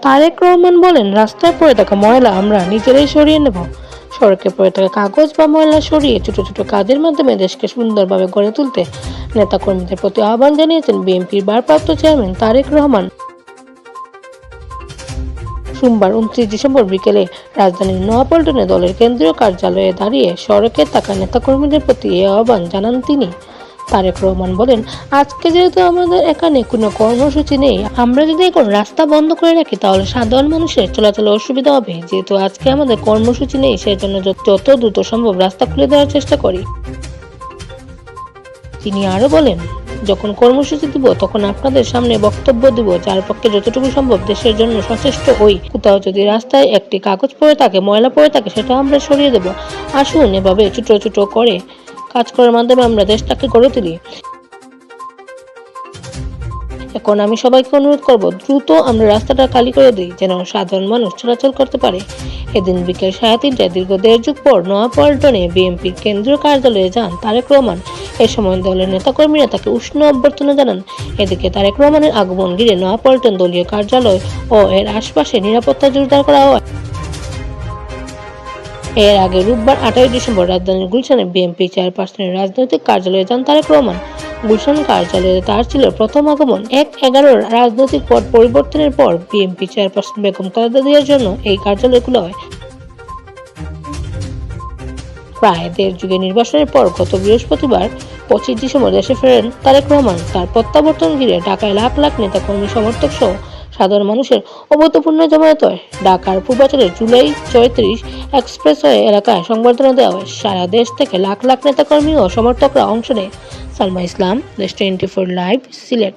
তারেক রহমান বলেন, রাস্তায় পড়ে থাকা ময়লা আমরা নিজেরাই সরিয়ে নেব। সড়কে পড়ে থাকা কাগজ বা ময়লা সরিয়ে ছোট ছোট কাজের মাধ্যমে দেশকে সুন্দরভাবে গড়ে তুলতে নেতাকর্মীদের প্রতি আহ্বান জানিয়েছেন বিএনপির ভারপ্রাপ্ত চেয়ারম্যান তারেক রহমান। সোমবার 29 ডিসেম্বর বিকেলে রাজধানীর নয়াপল্টনে দলের কেন্দ্রীয় কার্যালয়ে দাঁড়িয়ে সড়কে থাকা নেতাকর্মীদের প্রতি এই আহ্বান জানান তিনি। তারেক রহমান বলেন, আজকে যেহেতু আমাদের এখানে কোনো কর্মসূচি নেই, আমরা যদি এখন রাস্তা বন্ধ করে রাখি তাহলে সাধারণ মানুষের চলাচলে অসুবিধা হবে। যেহেতু আজকে আমাদের কর্মসূচি নেই, সেজন্য যত দ্রুত সম্ভব রাস্তা খুলে দেওয়ার চেষ্টা করি। তিনি আরো বলেন, যখন কর্মসূচি দিব তখন আপনাদের সামনে বক্তব্য দিব, যার পক্ষে যতটুকু সম্ভব দেশের জন্য সচেষ্ট হই। কোথাও যদি রাস্তায় একটি কাগজ পড়ে থাকে, ময়লা পড়ে থাকে, সেটা আমরা সরিয়ে দেব। আসুন এভাবে ছোট ছোট করে কাজ করার মাধ্যমে আমরা দেশটাকে গড়ে তুলি। এখন আমি সবাইকে অনুরোধ করব, দ্রুত আমরা রাস্তাটা খালি করে দিই, যেন সাধারণ মানুষ চলাচল করতে পারে। এদিন বিকেল 3:30টায় দীর্ঘ 1.5 যুগ পর নয়াপল্টনে বিএনপির কেন্দ্রীয় কার্যালয়ে যান তারেক রহমান। এ সময় দলের নেতাকর্মীরা তাকে উষ্ণ অভ্যর্থনা জানান। এদিকে তারেক রহমানের আগমন ঘিরে নয়াপল্টন দলীয় কার্যালয় ও এর আশপাশে নিরাপত্তা জোরদার করা হয়। এর আগে রোববার 28 ডিসেম্বর রাজধানীর গুলশানে বিএনপি চেয়ারপারসনের রাজনৈতিক কার্যালয়ে যান তারেক রহমান। গুলশান কার্যালয়ে তার ছিল প্রথম আগমন। 1/11 রাজনৈতিক পট পরিবর্তনের পর বিএনপি চেয়ারপারসন বেগম খালেদা জিয়ার জন্য এই কার্যালয় খোলা হয়। প্রায় 1.5 যুগের নির্বাসনের পর গত বৃহস্পতিবার 25 ডিসেম্বর দেশে ফেরেন তারেক রহমান। তার প্রত্যাবর্তন ঘিরে ঢাকায় লাখ লাখ নেতাকর্মী, সমর্থক সহ সাধারণ মানুষের অভূতপূর্ণ জমায়েত হয়। ঢাকার পূর্বাঞ্চলের জুলাই 34 এক্সপ্রেসওয়ে এলাকায় সংবর্ধনা দেওয়া হয়। সারা দেশ থেকে লাখ লাখ নেতাকর্মী ও সমর্থকরা অংশ নেয়। সালমা ইসলাম, দেশ 24 লাইভ, সিলেট।